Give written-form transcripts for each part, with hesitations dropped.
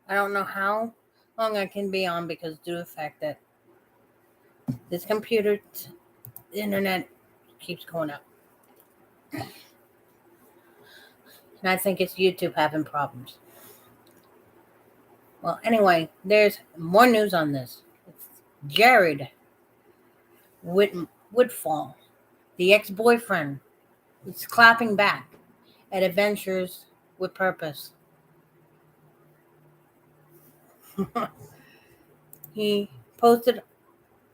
I don't know how long I can be on because due to the fact that this computer, the internet keeps going up. And I think it's YouTube having problems. Well, anyway, there's more news on this. It's Jared Woodfall, the ex-boyfriend, is clapping back at Adventures with Purpose. He posted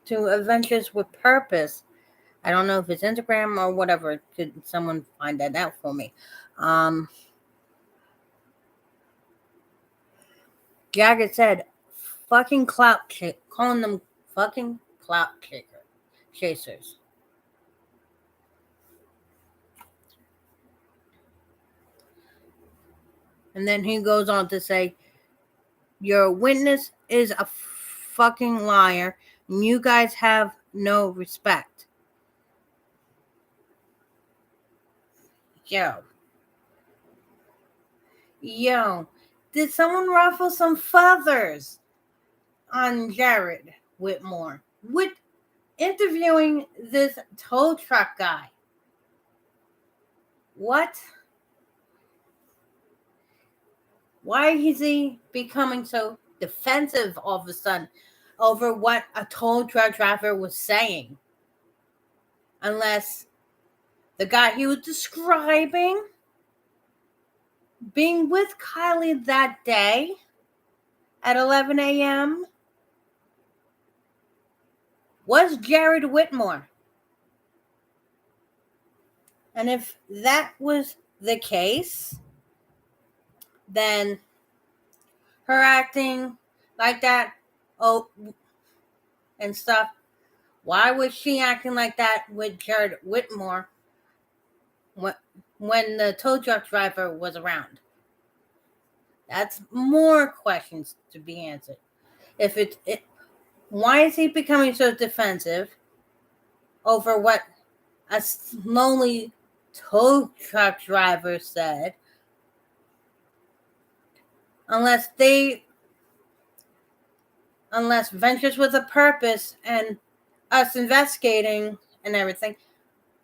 to Adventures with Purpose. I don't know if it's Instagram or whatever. Could someone find that out for me? Jagged said, "Fucking calling them fucking clout chasers." And then he goes on to say, "Your witness is a fucking liar, and you guys have no respect." Yo, did someone ruffle some feathers on Jared Whitmore with interviewing this tow truck guy? What? Why is he becoming so defensive all of a sudden over what a tow truck driver was saying? Unless the guy he was describing being with Kylie that day at 11 a.m. was Jared Whitmore. And if that was the case, then her acting like that, and stuff, why was she acting like that with Jared Whitmore when the tow truck driver was around? That's more questions to be answered. Why is he becoming so defensive over what a lonely tow truck driver said? Unless Ventures with a Purpose and us investigating and everything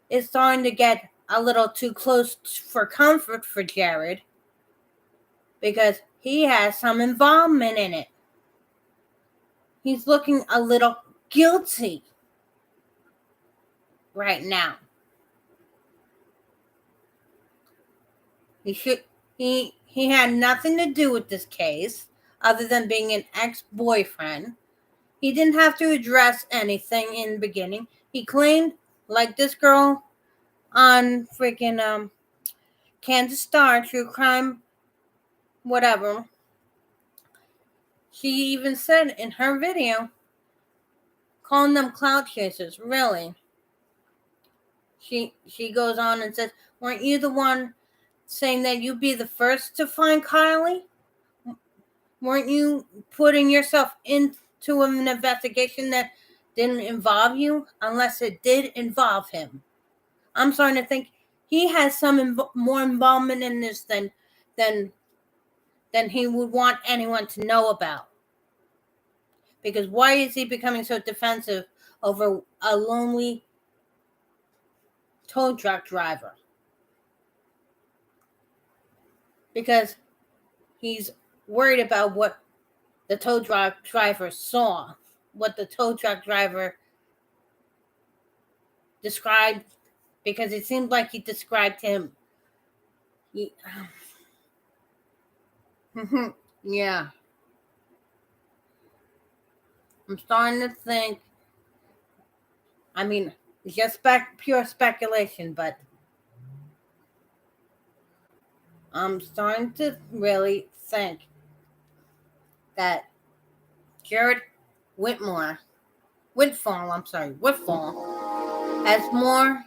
is starting to get a little too close for comfort for Jared, because he has some involvement in it. He's looking a little guilty right now. He had nothing to do with this case other than being an ex-boyfriend. He didn't have to address anything in the beginning. He claimed, like this girl on freaking Kansas Star, True Crime, whatever. She even said in her video, calling them clout chasers. Really? She goes on and says, "Weren't you the one saying that you'd be the first to find Kylie? Weren't you putting yourself into an investigation that didn't involve you, unless it did involve him?" I'm starting to think he has some more involvement in this than he would want anyone to know about. Because why is he becoming so defensive over a lonely tow truck driver? Because he's worried about what the tow truck driver saw, what the tow truck driver described, because it seemed like he described him. Yeah. I'm starting to think, I mean, it's just pure speculation, but I'm starting to really think that Jared Whitfall has more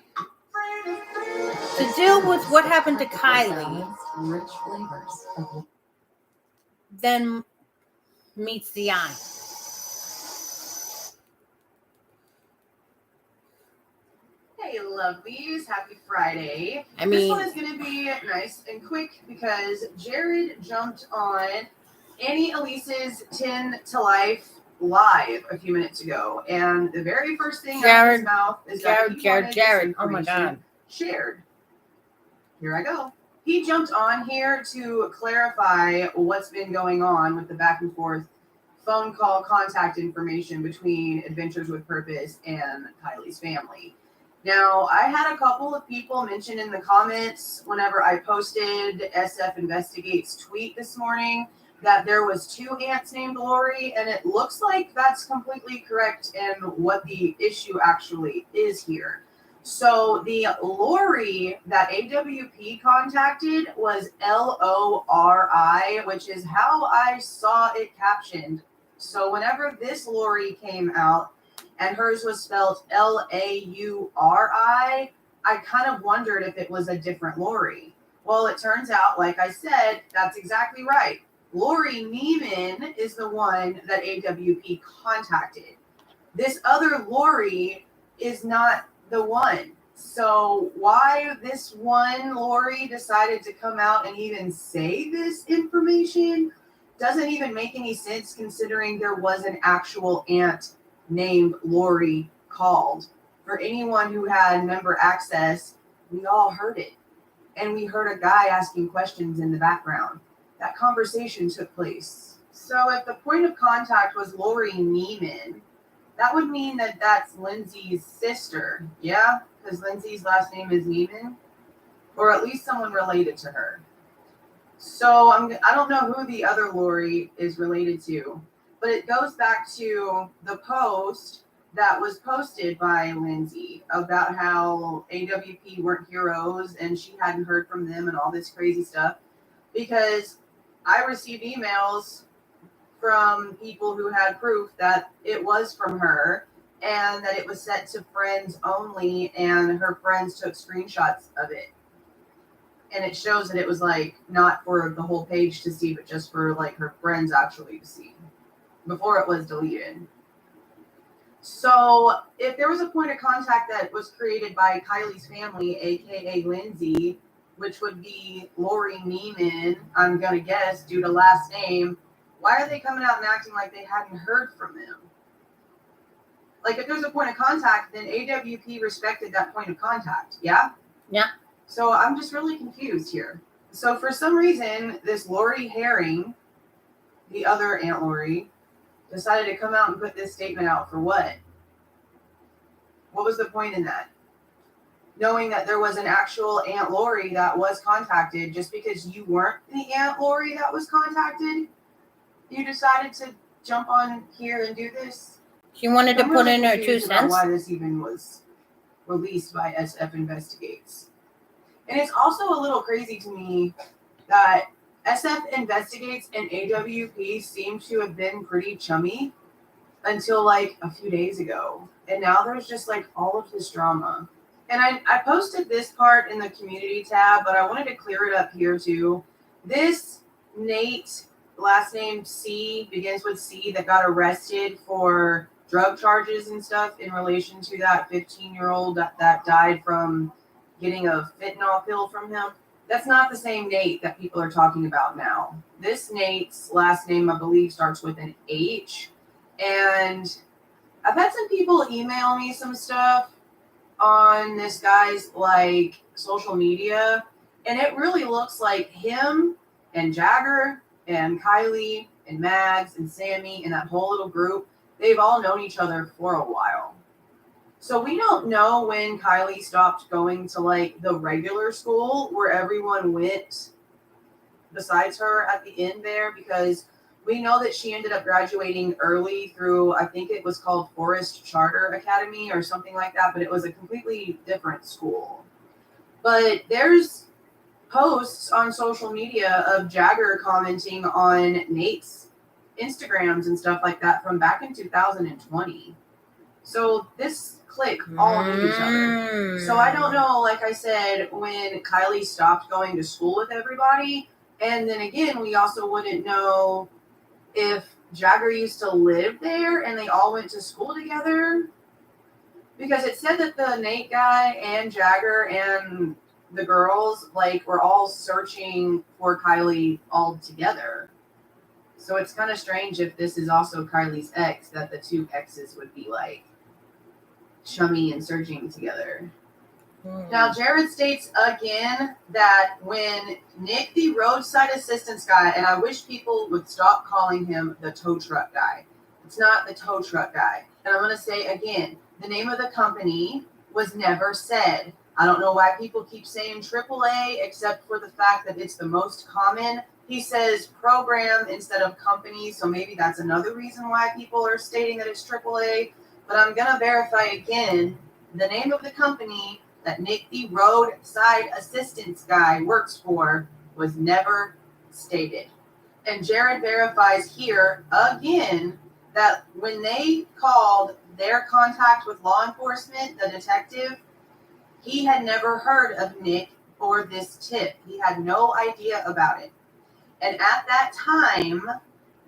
to do with what happened to Kylie than meets the eye. Hey, lovelies. Happy Friday. I mean, this one is going to be nice and quick because Jared jumped on Annie Elise's 10 to Life live a few minutes ago, and the very first thing out of his mouth is that he wanted this information shared. Here I go. He jumped on here to clarify what's been going on with the back and forth phone call contact information between Adventures with Purpose and Kylie's family. Now, I had a couple of people mention in the comments whenever I posted SF Investigates tweet this morning that there was 2 aunts named Lori, and it looks like that's completely correct in what the issue actually is here. So the Lori that AWP contacted was Lori, which is how I saw it captioned. So whenever this Lori came out and hers was spelled Lauri, I kind of wondered if it was a different Lori. Well, it turns out, like I said, that's exactly right. Lori Neiman is the one that AWP contacted. This other Lori is not the one. So why this one Lori decided to come out and even say this information doesn't even make any sense, considering there was an actual aunt named Lori called. For anyone who had member access, we all heard it. And we heard a guy asking questions in the background. That conversation took place. So if the point of contact was Lori Neiman, that would mean that that's Lindsay's sister. Yeah? Because Lindsay's last name is Neiman. Or at least someone related to her. So I don't know who the other Lori is related to, but it goes back to the post that was posted by Lindsay about how AWP weren't heroes and she hadn't heard from them and all this crazy stuff, because I received emails from people who had proof that it was from her and that it was sent to friends only, and her friends took screenshots of it. And it shows that it was like not for the whole page to see, but just for like her friends actually to see before it was deleted. So if there was a point of contact that was created by Kylie's family, aka Lindsay, which would be Lori Neiman, I'm gonna guess due to last name, why are they coming out and acting like they hadn't heard from them? Like if there's a point of contact, then AWP respected that point of contact. Yeah? Yeah. So I'm just really confused here. So for some reason, this Lori Herring, the other Aunt Lori, decided to come out and put this statement out for what? What was the point in that? Knowing that there was an actual Aunt Lori that was contacted, just because you weren't the Aunt Lori that was contacted, you decided to jump on here and do this? She wanted to put in her 2 cents. Why this even was released by SF Investigates. And it's also a little crazy to me that SF Investigates and AWP seem to have been pretty chummy until like a few days ago. And now there's just like all of this drama. And I posted this part in the community tab, but I wanted to clear it up here too. This Nate, last name C, begins with C, that got arrested for drug charges and stuff in relation to that 15-year-old that died from getting a fentanyl pill from him. That's not the same Nate that people are talking about now. This Nate's last name, I believe, starts with an H. And I've had some people email me some stuff on this guy's like social media, and it really looks like him and Jagger and Kylie and Mags and Sammy and that whole little group, they've all known each other for a while. So we don't know when Kylie stopped going to like the regular school where everyone went besides her at the end there, because we know that she ended up graduating early through, I think it was called Forest Charter Academy or something like that, but it was a completely different school. But there's posts on social media of Jagger commenting on Nate's Instagrams and stuff like that from back in 2020. So this clique all knew each other. So I don't know, like I said, when Kylie stopped going to school with everybody. And then again, we also wouldn't know if Jagger used to live there and they all went to school together. Because it said that the Nate guy and Jagger and the girls like were all searching for Kylie all together. So it's kind of strange if this is also Kylie's ex, that the two exes would be like chummy and searching together. Now, Jared states again that when Nick, the roadside assistance guy, and I wish people would stop calling him the tow truck guy. It's not the tow truck guy. And I'm going to say again, the name of the company was never said. I don't know why people keep saying AAA, except for the fact that it's the most common. He says program instead of company, so maybe that's another reason why people are stating that it's AAA. But I'm going to verify again, the name of the company that Nick, the roadside assistance guy, works for was never stated. And Jared verifies here again that when they called their contact with law enforcement, the detective, he had never heard of Nick or this tip. He had no idea about it. And at that time,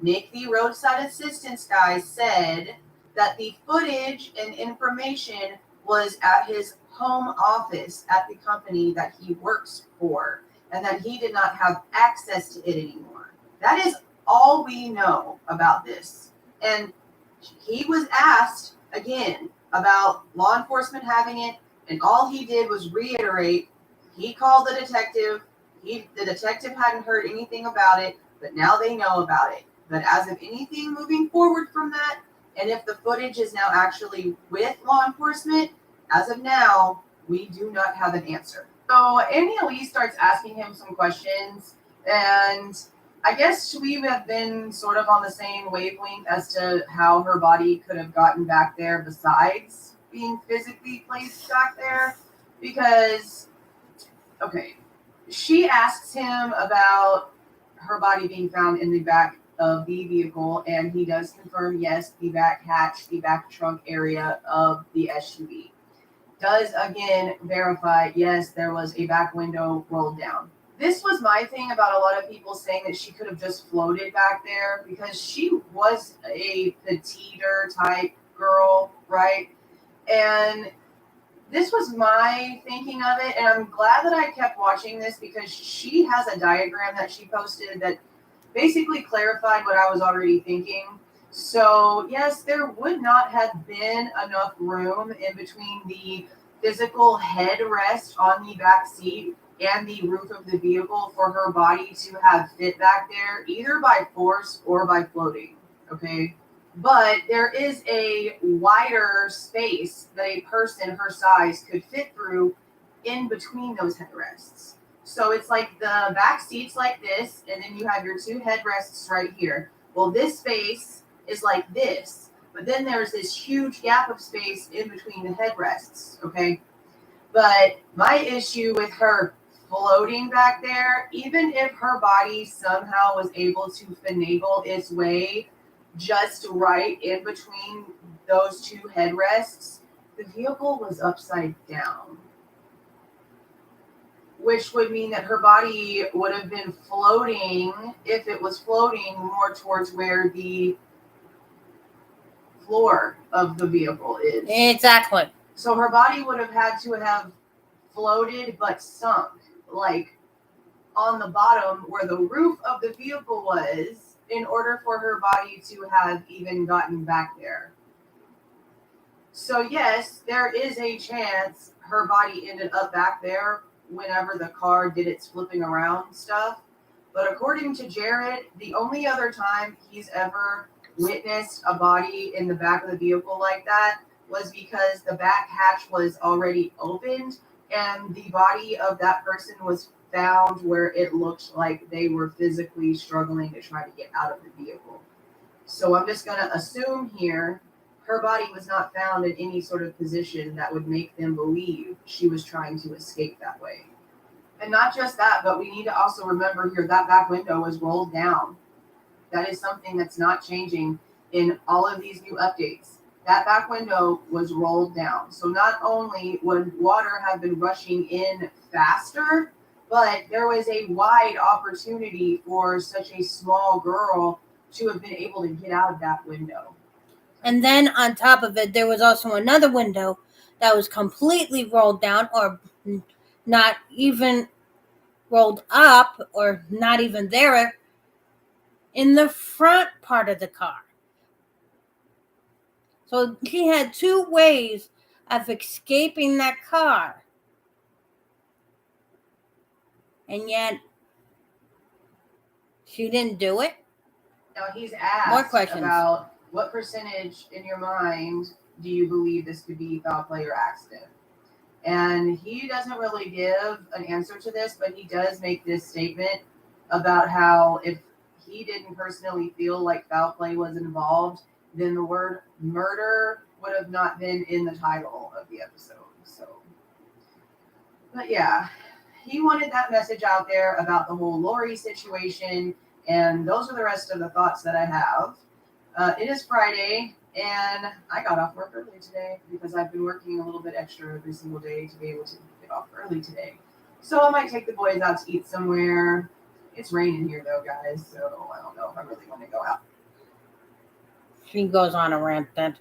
Nick, the roadside assistance guy, said that the footage and information was at his home office at the company that he works for, and that he did not have access to it anymore. That is all we know about this. And he was asked again about law enforcement having it, and all he did was reiterate. He called the detective. The detective hadn't heard anything about it, but now they know about it. But as of anything moving forward from that, and if the footage is now actually with law enforcement, as of now, we do not have an answer. So Annie Elise starts asking him some questions, and I guess we have been sort of on the same wavelength as to how her body could have gotten back there besides being physically placed back there. Because, okay, she asks him about her body being found in the back of the vehicle, and he does confirm, yes, the back hatch, the back trunk area of the SUV. Does again verify, yes, there was a back window rolled down. This was my thing about a lot of people saying that she could have just floated back there, because she was a petiter type girl, right? And this was my thinking of it, and I'm glad that I kept watching this, because she has a diagram that she posted that basically clarified what I was already thinking. So, yes, there would not have been enough room in between the physical headrest on the back seat and the roof of the vehicle for her body to have fit back there, either by force or by floating, okay? But there is a wider space that a person her size could fit through in between those headrests. So it's like the back seat's like this, and then you have your two headrests right here. Well, this space is like this, but then there's this huge gap of space in between the headrests, okay? But my issue with her floating back there, even if her body somehow was able to finagle its way just right in between those two headrests, the vehicle was upside down, which would mean that her body would have been floating, if it was floating, more towards where the floor of the vehicle is. Exactly. So her body would have had to have floated but sunk, like on the bottom where the roof of the vehicle was, in order for her body to have even gotten back there. So yes, there is a chance her body ended up back there whenever the car did its flipping around stuff. But according to Jared, the only other time he's ever witnessed a body in the back of the vehicle like that was because the back hatch was already opened and the body of that person was found where it looked like they were physically struggling to try to get out of the vehicle. So I'm just going to assume here her body was not found in any sort of position that would make them believe she was trying to escape that way. And not just that, but we need to also remember here that back window was rolled down. That is something that's not changing in all of these new updates. That back window was rolled down. So not only would water have been rushing in faster, but there was a wide opportunity for such a small girl to have been able to get out of that window. And then on top of it, there was also another window that was completely rolled down, or not even rolled up, or not even there. in the front part of the car. So she had two ways of escaping that car. And yet, she didn't do it. Now he's asked about what percentage in your mind do you believe this could be foul play or accident? And he doesn't really give an answer to this, but he does make this statement about how if he didn't personally feel like foul play was involved, then the word murder would have not been in the title of the episode. So, but yeah, he wanted that message out there about the whole Lori situation. And those are the rest of the thoughts that I have. It is Friday, and I got off work early today because I've been working a little bit extra every single day to be able to get off early today. So I might take the boys out to eat somewhere. It's raining here, though, guys, so I don't know if I really want to go out. She goes on a rant then.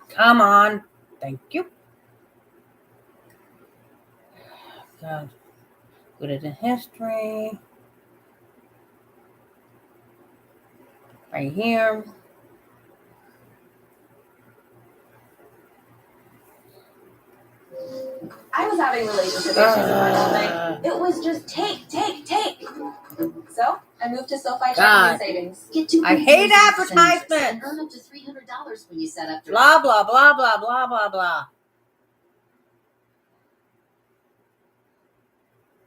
Come on. Thank you. So, go to the history. Right here. I was having relationship issues with my roommate. It was just take. So I moved to SoFi Checking and Savings. I hate advertisements. And earn up to $300 when you set up. Blah blah blah blah blah blah blah.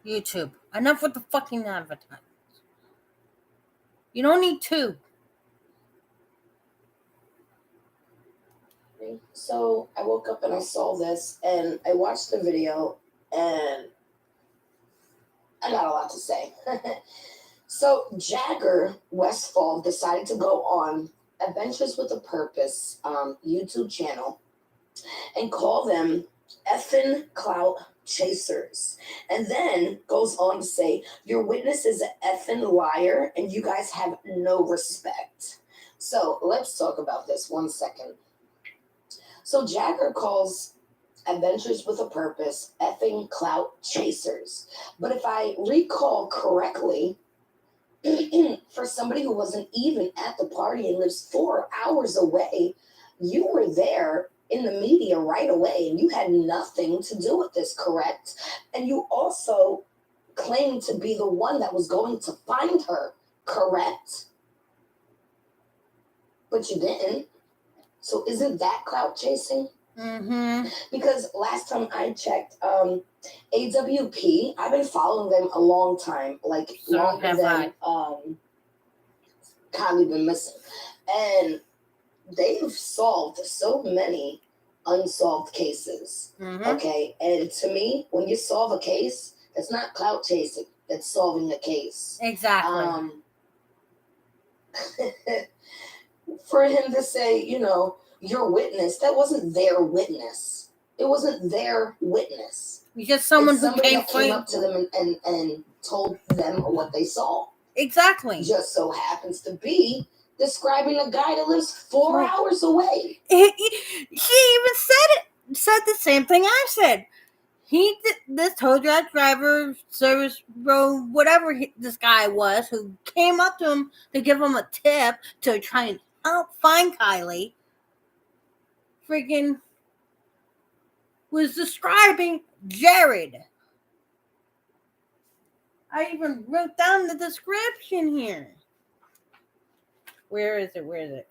YouTube. Enough with the fucking advertisements. You don't need two. So I woke up and I saw this and I watched the video and I got a lot to say. So Jagger Westfall decided to go on Adventures with a Purpose YouTube channel and call them effing clout chasers. And then goes on to say, your witness is an effing liar and you guys have no respect. So let's talk about this 1 second. So Jagger calls Adventures with a Purpose effing clout chasers. But if I recall correctly, for somebody who wasn't even at the party and lives 4 hours away, you were there in the media right away and you had nothing to do with this, correct? And you also claimed to be the one that was going to find her, correct? But you didn't. So isn't that clout chasing? Mm-hmm. Because last time I checked, AWP, I've been following them a long time, like So longer than Kylie been missing. And they've solved so many unsolved cases. Mm-hmm. Okay. And to me, when you solve a case, that's not clout chasing, that's solving a case. Exactly. For him to say, you know, your witness, that wasn't their witness. It wasn't their witness. It's just someone who came up to them and told them what they saw. Exactly. Just so happens to be describing a guy that lives 4 hours away. She even said the same thing I said. This tow driver, service road, whatever this guy was, who came up to him to give him a tip to try and find Kylie, freaking was describing Jared. I even wrote down the description here. Where is it?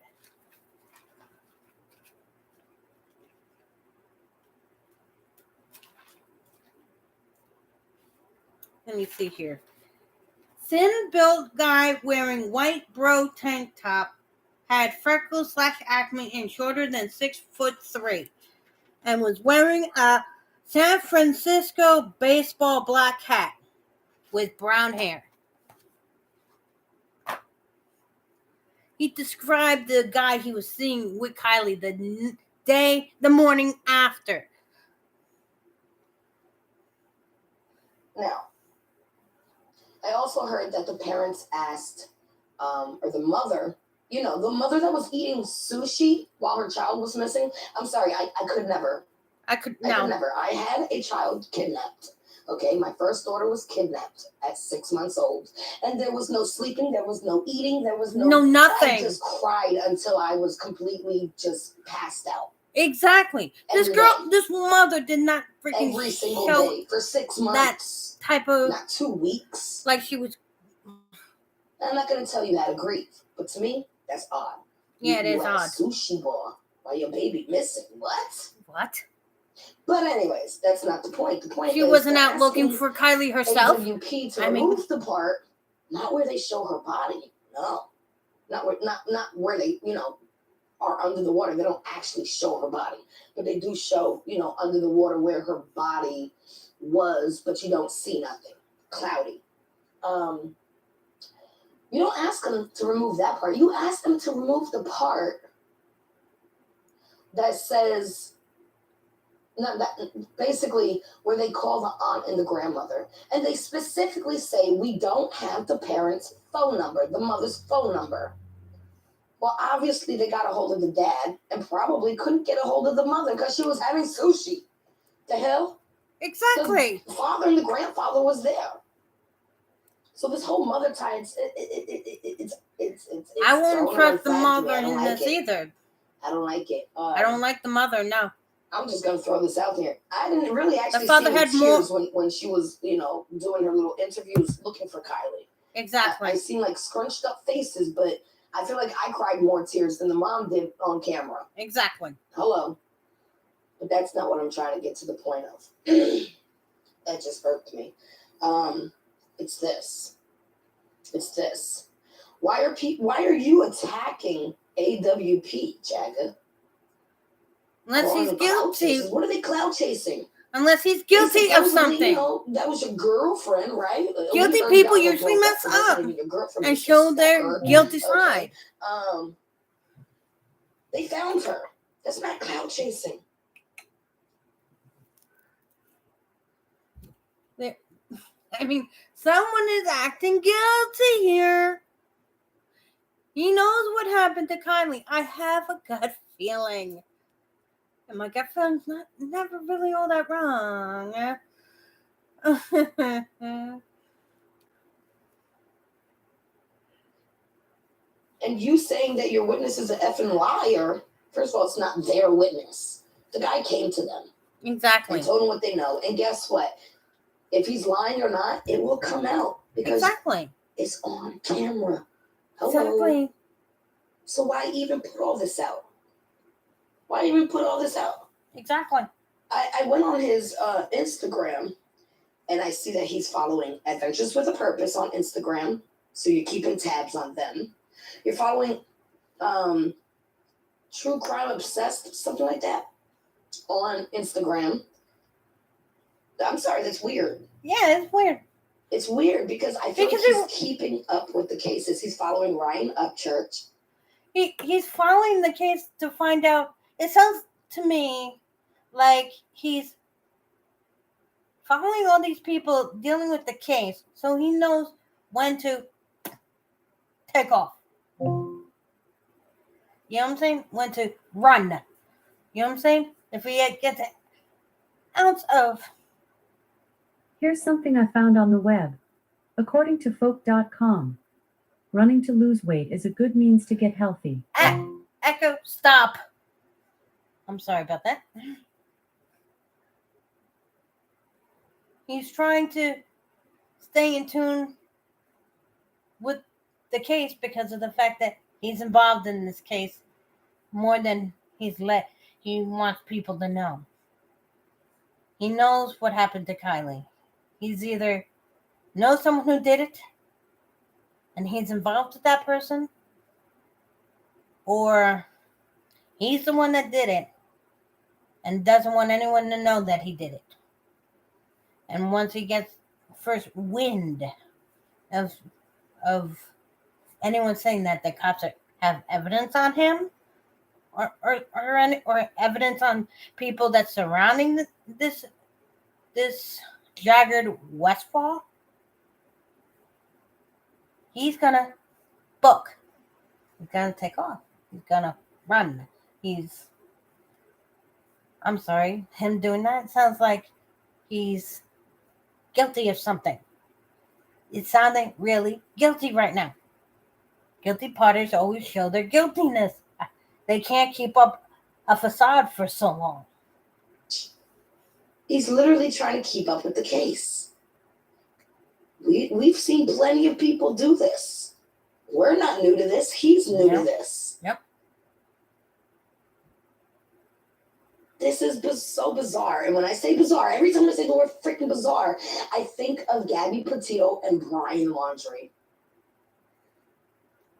Let me see here. Thin-built guy wearing white bro tank top, had freckles / acne and shorter than 6'3", and was wearing a San Francisco baseball black hat with brown hair. He described the guy he was seeing with Kylie the morning after. Now, I also heard that the parents asked, or the mother, you know, the mother that was eating sushi while her child was missing. I'm sorry, I could never. I had a child kidnapped. Okay, my first daughter was kidnapped at 6 months old. And there was no sleeping, there was no eating, there was no nothing. I just cried until I was completely just passed out. Exactly. This mother did not freaking every single show day for 6 months. That type of, not 2 weeks. Like she was. I'm not going to tell you how to grieve, but to me, that's odd. Yeah, it is at odd. A sushi bar while your baby missing. What? But anyways, that's not the point. The point she is wasn't out looking for Kiely herself. AWP to remove the part, not where they show her body. No, not where they are under the water. They don't actually show her body, but they do show under the water where her body was, but you don't see nothing. Cloudy. You don't ask them to remove that part. You ask them to remove the part that says, basically where they call the aunt and the grandmother. And they specifically say, we don't have the parent's phone number, the mother's phone number. Well, obviously they got a hold of the dad and probably couldn't get a hold of the mother because she was having sushi. The hell? Exactly. The father and the grandfather was there. So this whole mother tie, it's I won't trust the mother in this either. I don't like it. I don't like the mother, no. I'm just going to throw this out here. I didn't really actually see the tears when she was, doing her little interviews looking for Kiely. Exactly. I seen like scrunched up faces, but I feel like I cried more tears than the mom did on camera. Exactly. Hello. But that's not what I'm trying to get to the point of. That just irked me. It's this. Why are you attacking AWP, Jagger? Unless he's guilty. What are they cloud chasing? Unless he's guilty of something. That was your girlfriend, right? Guilty people usually mess up and show their guilty side. They found her. That's not cloud chasing. I mean, someone is acting guilty here. He knows what happened to Kiely. I have a gut feeling. And my gut feeling's never really all that wrong. And you saying that your witness is an effing liar, first of all, it's not their witness. The guy came to them. Exactly. And told them what they know. And guess what? If he's lying or not, it will come out. Because it's on camera. Hello. Exactly. So why even put all this out? Exactly. I went on his Instagram, and I see that he's following Adventures with a Purpose on Instagram. So you're keeping tabs on them. You're following True Crime Obsessed, something like that, on Instagram. I'm sorry, that's weird. Yeah, it's weird. It's weird because I feel like he's keeping up with the cases. He's following Ryan Upchurch. He's following the case to find out. It sounds to me like he's following all these people dealing with the case so he knows when to take off. You know what I'm saying? When to run. You know what I'm saying? If he gets an ounce of... Here's something I found on the web. According to folk.com, running to lose weight is a good means to get healthy. Echo, stop. I'm sorry about that. He's trying to stay in tune with the case because of the fact that he's involved in this case more than he wants people to know. He knows what happened to Kiely. He's either knows someone who did it and he's involved with that person, or he's the one that did it and doesn't want anyone to know that he did it. And once he gets first wind of anyone saying that the cops have evidence on him, or evidence on people that's surrounding this Jagged Westfall, he's gonna book. He's gonna take off. He's gonna run. I'm sorry, him doing that sounds like he's guilty of something. It's sounding really guilty right now. Guilty parties always show their guiltiness. They can't keep up a facade for so long. He's literally trying to keep up with the case. We've seen plenty of people do this. We're not new to this. He's new to this. Yep. This is so bizarre. And when I say bizarre, every time I say the word freaking bizarre, I think of Gabby Petito and Brian Laundrie.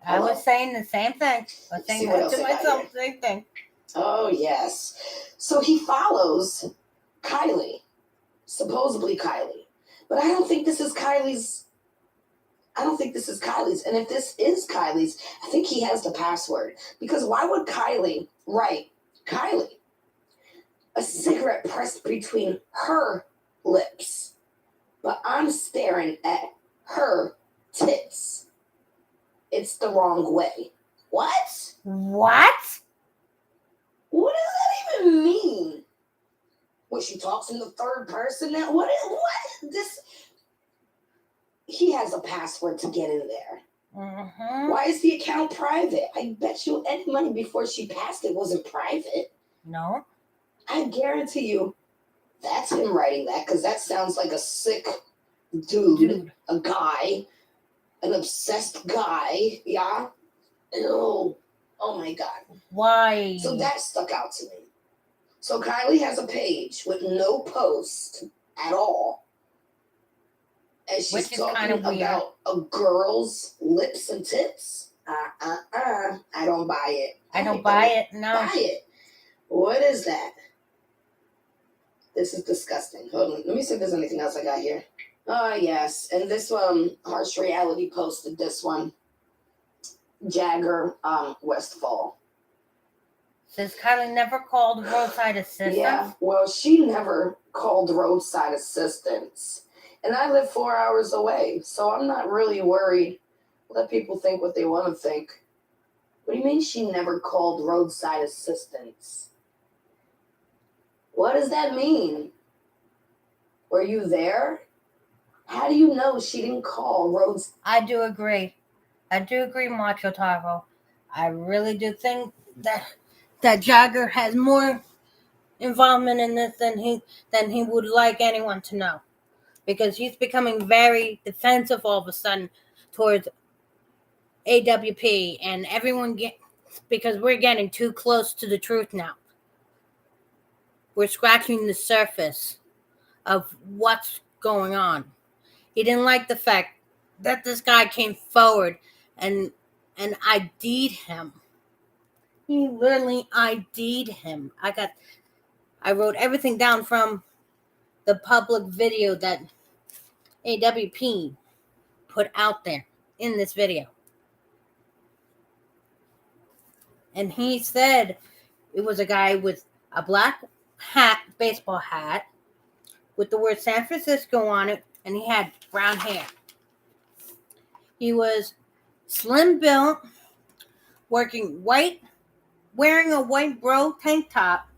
I was saying the same thing. I was saying that to myself, the same thing. Oh, yes. So he follows Kiely, supposedly Kiely. But I don't think this is Kylie's. And if this is Kylie's, I think he has the password. Because why would Kiely write Kiely? A cigarette pressed between her lips. But I'm staring at her tits. It's the wrong way. What? What? What does that even mean? When she talks in the third person now? What? This... He has a password to get in there. Mm-hmm. Why is the account private? I bet you any money before she passed it wasn't private. No. I guarantee you that's him writing that, because that sounds like a sick dude, a guy, an obsessed guy. Yeah. Ew. Oh my God. Why? So that stuck out to me. So Kiely has a page with no post at all. And she's talking about a girl's lips and tits. I don't buy it. I don't buy it. No. Buy it. What is that? This is disgusting. Hold on. Let me see if there's anything else I got here. Oh, yes. And this one, Harsh Reality posted this one. Jagger Westfall. Says Kylie never called roadside assistance. Yeah, well, she never called roadside assistance. And I live 4 hours away, so I'm not really worried. Let people think what they want to think. What do you mean she never called roadside assistance? What does that mean? Were you there? How do you know she didn't call roads? I do agree, Macho Taco. I really do think that Jagger has more involvement in this than he would like anyone to know. Because he's becoming very defensive all of a sudden towards AWP and everyone because we're getting too close to the truth now. We're scratching the surface of what's going on. He didn't like the fact that this guy came forward and ID'd him. He literally ID'd him. I wrote everything down from the public video that AWP put out there in this video. And he said it was a guy with a black hat, baseball hat, with the word San Francisco on it, and he had brown hair. He was slim built, wearing a white bro tank top,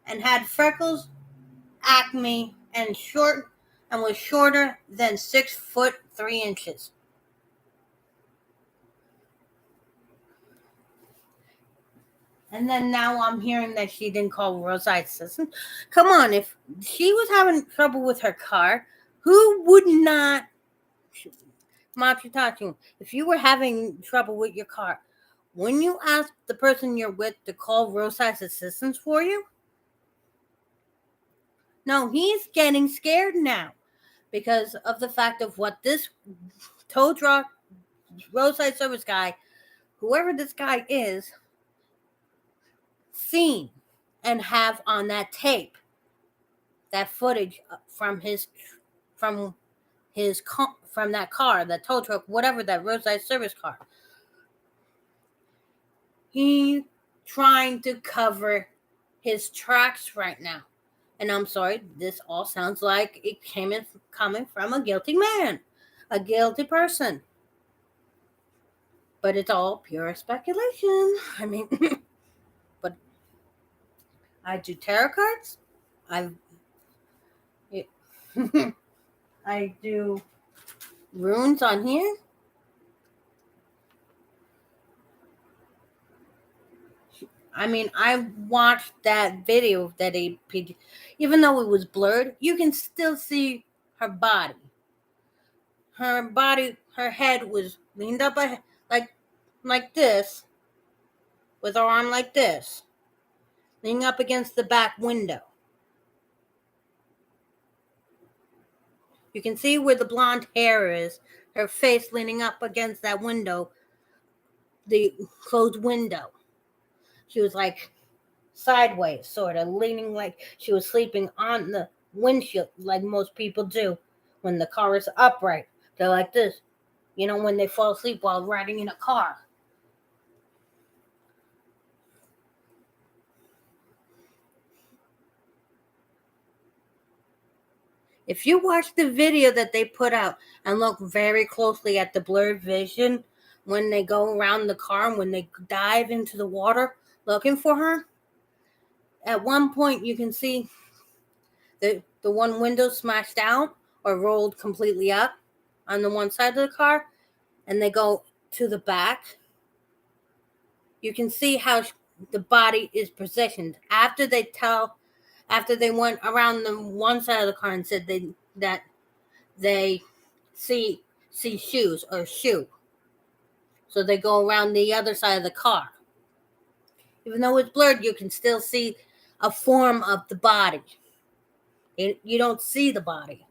and had freckles, acne, and was shorter than 6'3". And then now I'm hearing that she didn't call roadside assistance. Come on, if she was having trouble with her car, who would not? Machitachi, if you were having trouble with your car, wouldn't you ask the person you're with to call roadside assistance for you? No, he's getting scared now because of the fact of what this tow truck roadside service guy, whoever this guy is, seen and have on that tape, that footage from that car, that tow truck, whatever, that roadside service car. He's trying to cover his tracks right now. And I'm sorry, this all sounds like it coming from a guilty man, a guilty person. But it's all pure speculation. I mean, but I do tarot cards. I do runes on here. I mean, I watched that video that even though it was blurred, you can still see her body. Her head was leaned up like this, with her arm like this, leaning up against the back window. You can see where the blonde hair is, her face leaning up against that window, the closed window. She was like sideways, sort of leaning like she was sleeping on the windshield, like most people do when the car is upright. They're like this, when they fall asleep while riding in a car. If you watch the video that they put out and look very closely at the blurred vision when they go around the car and when they dive into the water looking for her, at one point you can see the one window smashed out or rolled completely up on the one side of the car, and they go to the back. You can see how the body is positioned after they went around the one side of the car and said that they see shoes or shoe. So they go around the other side of the car. Even though it's blurred, you can still see a form of the body. You don't see the body.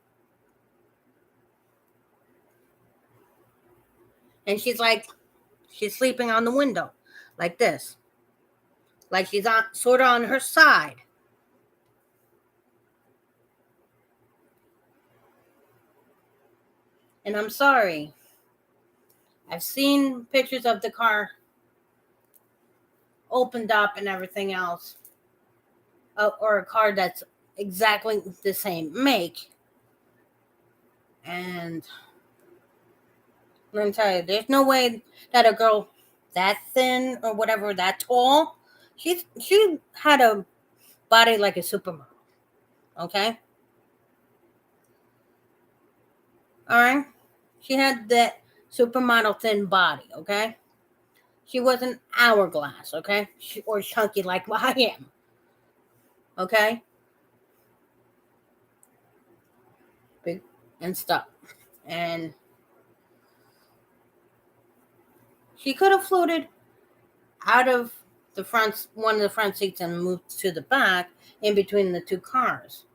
And she's sleeping on the window, like this. Like she's sort of on her side. And I'm sorry. I've seen pictures of the car opened up and everything else. Or a car that's exactly the same make. And let me tell you, there's no way that a girl that thin or whatever, that tall, she had a body like a supermodel. Okay? Alright? She had that supermodel thin body, okay? She wasn't hourglass, okay? Or chunky like I am. Okay? Big and stuff. And she could have floated out of one of the front seats and moved to the back in between the two cars.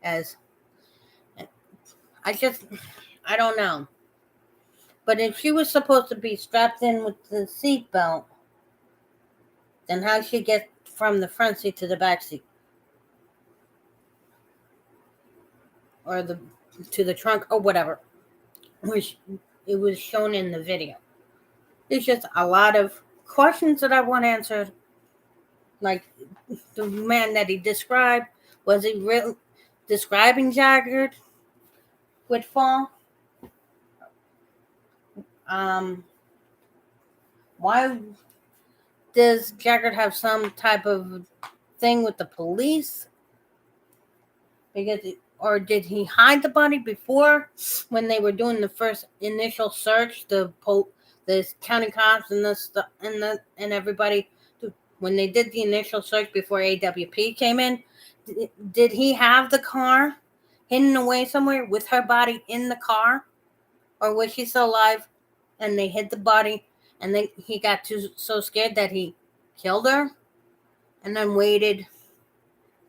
I don't know. But if she was supposed to be strapped in with the seatbelt, then how did she get from the front seat to the back seat? Or to the trunk or whatever. Which it was shown in the video. There's just a lot of questions that I want answered. Like the man that he described, was he really describing Jagger would fall? Why does Jagger have some type of thing with the police? Or did he hide the body before when they were doing the first initial search? The county cops and everybody, when they did the initial search before AWP came in, did he have the car hidden away somewhere with her body in the car, or was she still alive and they hid the body and then he got so scared that he killed her and then waited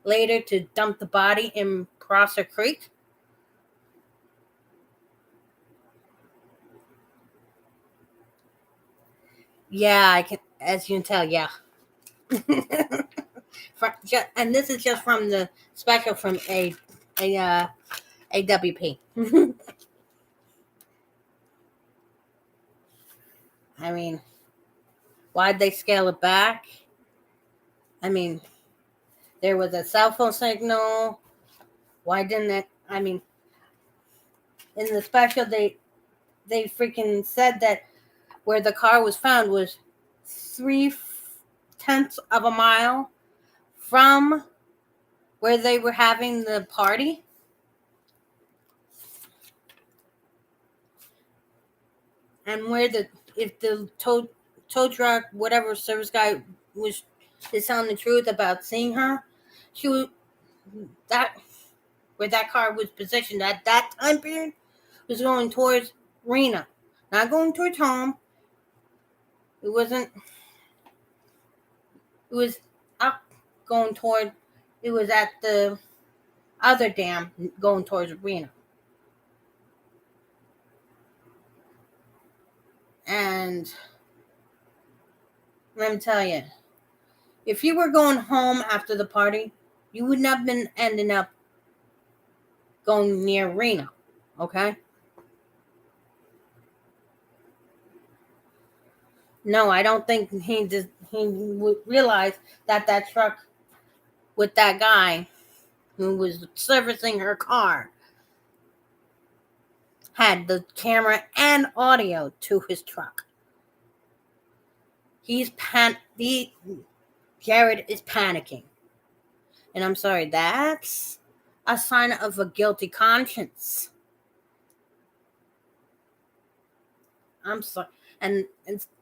later to dump the body in Prosser Creek? Yeah, I can, as you can tell, yeah. And this is just from the special from AWP. I mean, why'd they scale it back? I mean, there was a cell phone signal. Why didn't it? I mean, in the special, they freaking said that where the car was found was 0.3 of a mile from where they were having the party. and if the tow truck, whatever service guy is telling the truth about seeing her, she was that where that car was positioned at that time period was going towards Reno, not going towards home. It wasn't. It was up going toward. It was at the other dam going towards Reno. And let me tell you, if you were going home after the party, you would not have been ending up going near Reno. Okay? No, I don't think he would realize that truck with that guy who was servicing her car had the camera and audio to his truck. Jared is panicking. And I'm sorry, that's a sign of a guilty conscience. I'm sorry. And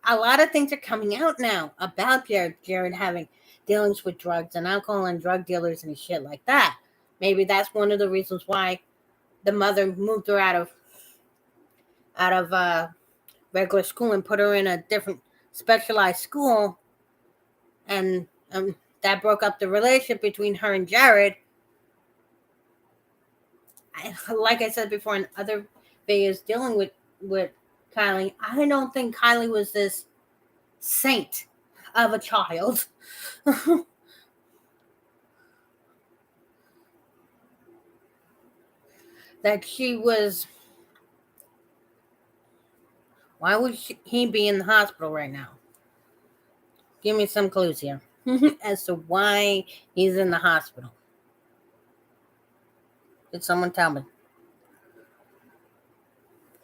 a lot of things are coming out now about Jared having dealings with drugs and alcohol and drug dealers and shit like that. Maybe that's one of the reasons why the mother moved her out of regular school and put her in a different specialized school, and that broke up the relationship between her and Jared. Like I said before in other videos dealing with Kylie, I don't think Kylie was this saint of a child. That she was. Why would he be in the hospital right now? Give me some clues here as to why he's in the hospital. Could someone tell me?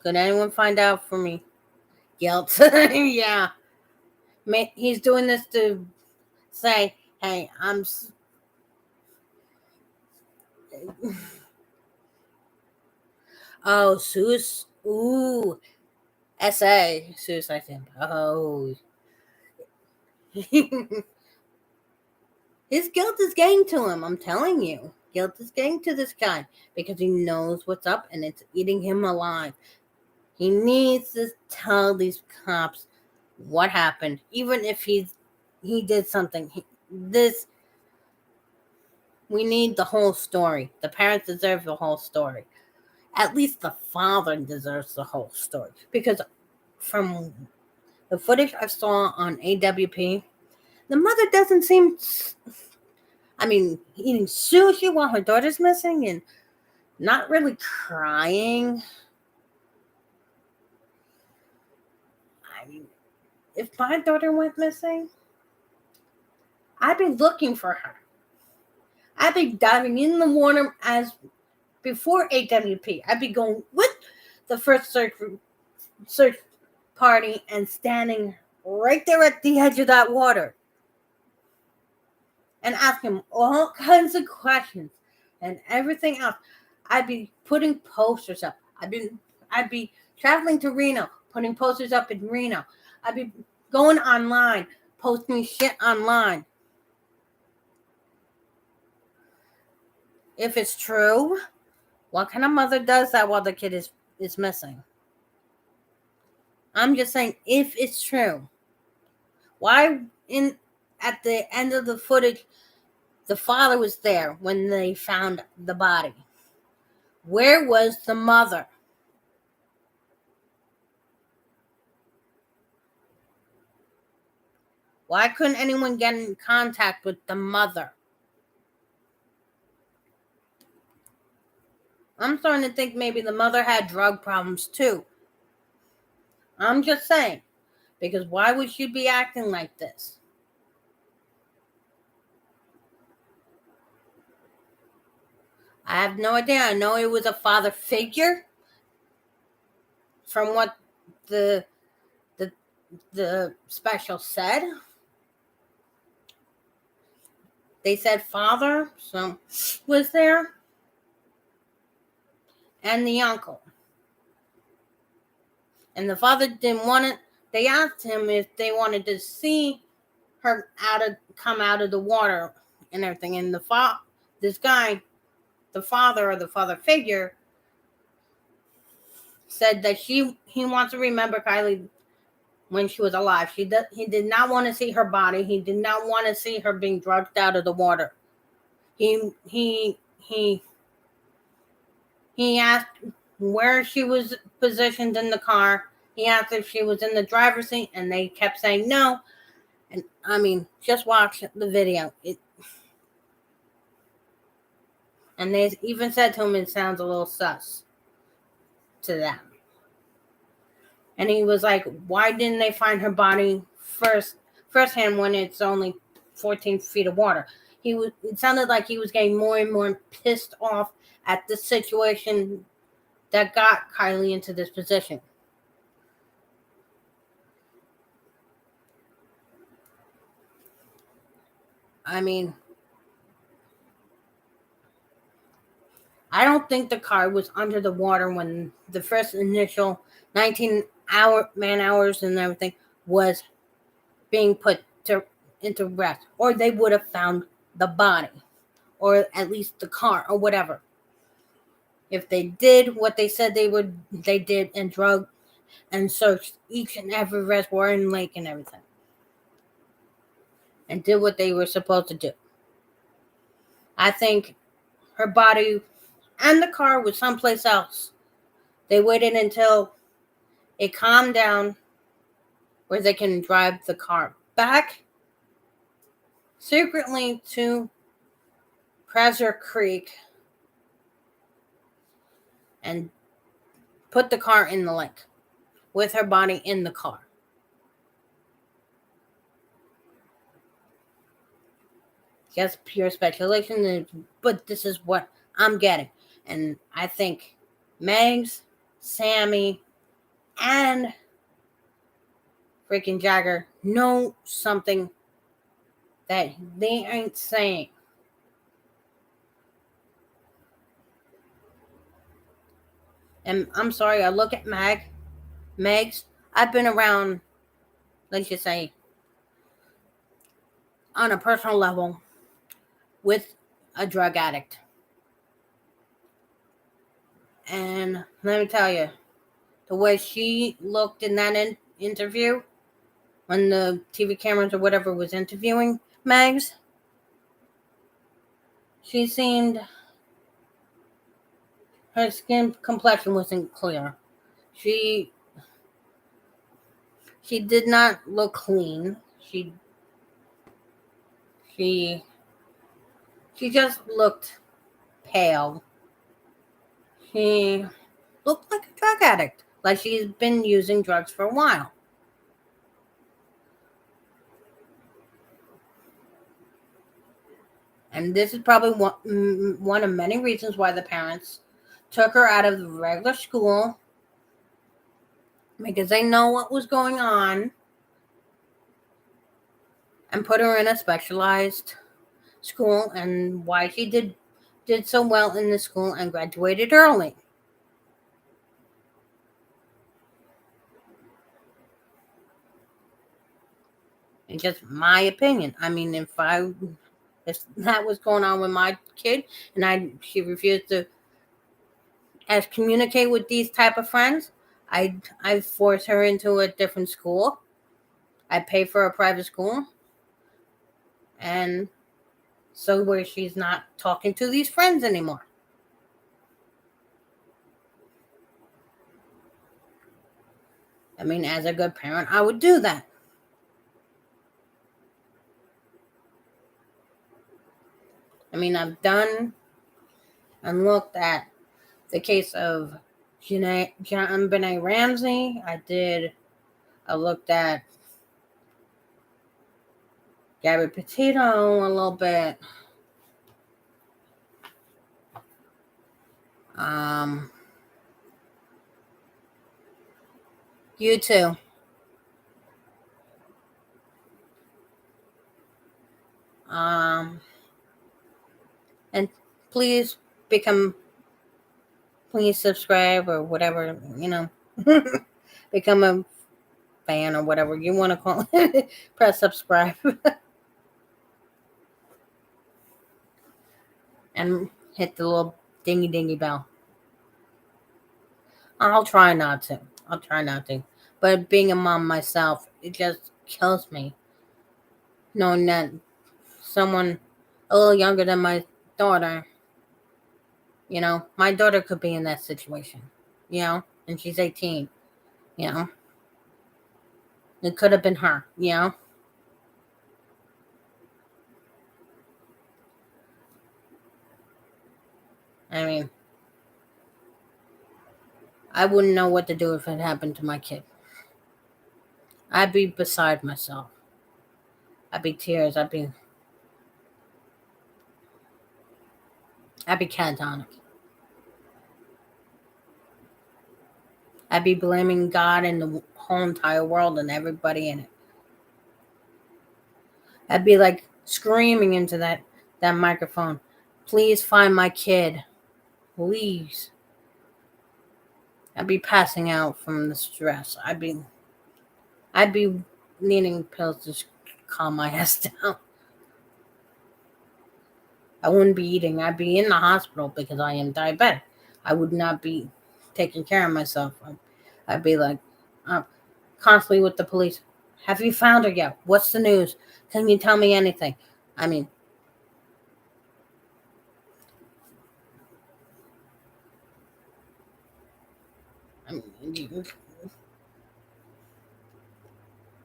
Could anyone find out for me? Guilt. Yeah. He's doing this to say, hey, I'm... Oh, ooh. SA. Suicide attempt. Oh. His guilt is getting to him, I'm telling you. Guilt is getting to this guy because he knows what's up and it's eating him alive. He needs to tell these cops what happened, even if he did something. We need the whole story. The parents deserve the whole story. At least the father deserves the whole story. Because from the footage I saw on AWP, the mother doesn't seem... eating sushi while her daughter's missing and not really crying. If my daughter went missing, I'd be looking for her. I'd be diving in the water as before AWP. I'd be going with the first search party and standing right there at the edge of that water and asking all kinds of questions and everything else. I'd be putting posters up. I'd be traveling to Reno, putting posters up in Reno. I'd be going online, posting shit online. If it's true, what kind of mother does that while the kid is missing? I'm just saying, if it's true, why at the end of the footage, the father was there when they found the body? Where was the mother? Why couldn't anyone get in contact with the mother? I'm starting to think maybe the mother had drug problems too. I'm just saying. Because why would she be acting like this? I have no idea. I know it was a father figure. From what the special said. They said father, so was there. And the uncle. And the father didn't want it. They asked him if they wanted to see her come out of the water and everything. And this guy, the father or the father figure, said that he wants to remember Kiely when she was alive. He did not want to see her body. He did not want to see her being dragged out of the water. He asked where she was positioned in the car. He asked if she was in the driver's seat, and they kept saying no. And I mean, just watch the video. And they even said to him it sounds a little sus to them. And he was like, why didn't they find her body firsthand when it's only 14 feet of water? It sounded like he was getting more and more pissed off at the situation that got Kiely into this position. I mean, I don't think the car was under the water when the first initial 19 man hours and everything was being put into rest, or they would have found the body, or at least the car, or whatever. If they did what they said they did, and drug and searched each and every reservoir and lake and everything, and did what they were supposed to do. I think her body and the car was someplace else. They waited until it calmed down where they can drive the car back secretly to Treasure Creek and put the car in the lake with her body in the car. Just pure speculation, but this is what I'm getting. And I think Megs, Sammy, and freaking Jagger know something that they ain't saying. And I'm sorry, I look at Megs. I've been around, let's just say, on a personal level, with a drug addict. And let me tell you, the way she looked in that interview, when the TV cameras or whatever was interviewing Megs, she seemed, her skin complexion wasn't clear. She did not look clean. She just looked pale. She looked like a drug addict, like she's been using drugs for a while. And this is probably one of many reasons why the parents took her out of the regular school, because they know what was going on, and put her in a specialized school, and why she did so well in the school and graduated early. It's just my opinion. I mean, if that was going on with my kid, and she refused to communicate with these type of friends, I'd force her into a different school. I'd pay for a private school, and so where she's not talking to these friends anymore. I mean, as a good parent, I would do that. I mean, I've done and looked at the case of John Benet Ramsey. I looked at Gabby Petito a little bit. You too. And please subscribe or whatever, become a fan or whatever you want to call it. Press subscribe and hit the little dingy bell. I'll try not to. But being a mom myself, it just kills me knowing that someone a little younger than my daughter, my daughter could be in that situation, and she's 18, it could have been her, I mean, I wouldn't know what to do if it happened to my kid. I'd be beside myself. I'd be tears. I'd be catatonic. I'd be blaming God and the whole entire world and everybody in it. I'd be like screaming into that microphone, please find my kid. Please. I'd be passing out from the stress. I'd be needing pills to calm my ass down. I wouldn't be eating. I'd be in the hospital because I am diabetic. I would not be taking care of myself. I'd be like constantly with the police. Have you found her yet? What's the news? Can you tell me anything? I mean,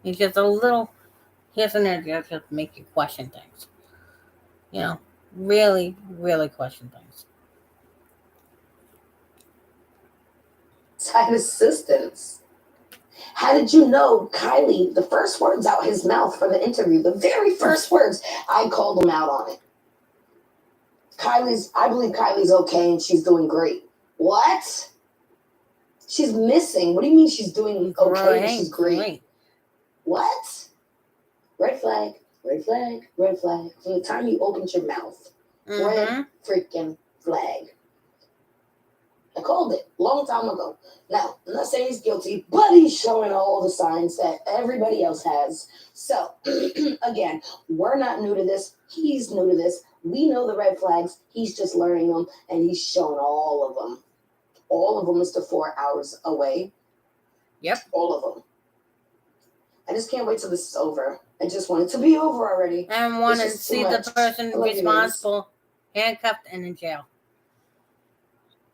it's just a little. Here's an idea to just make you question things. Really, really question things. Side assistance. How did you know Kiely, the first words out his mouth for the interview, the very first words, I called him out on it. I believe Kylie's okay and she's doing great. What? She's missing. What do you mean she's doing okay and she's great? What? Red flag, red flag, red flag. From the time you opened your mouth. Red freaking flag. I called it a long time ago. Now, I'm not saying he's guilty, but he's showing all the signs that everybody else has. So, again, we're not new to this. He's new to this. We know the red flags. He's just learning them, and he's showing all of them. All of them is to 4 hours away. Yep. All of them. I just can't wait till this is over. I just want it to be over already. I want to see the person responsible handcuffed and in jail.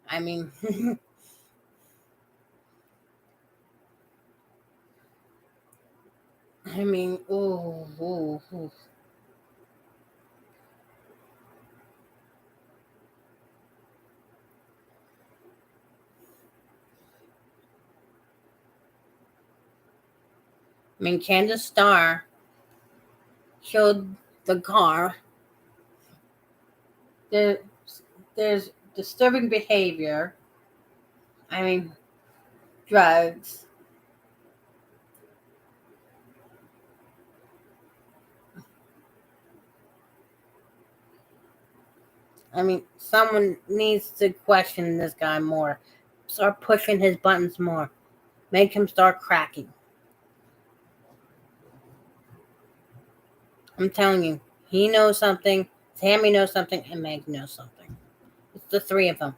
I mean, ooh. Candace Starr showed the car. There's disturbing behavior. Drugs. Someone needs to question this guy more. Start pushing his buttons more. Make him start cracking. I'm telling you, he knows something, Tammy knows something, and Meg knows something. It's the three of them.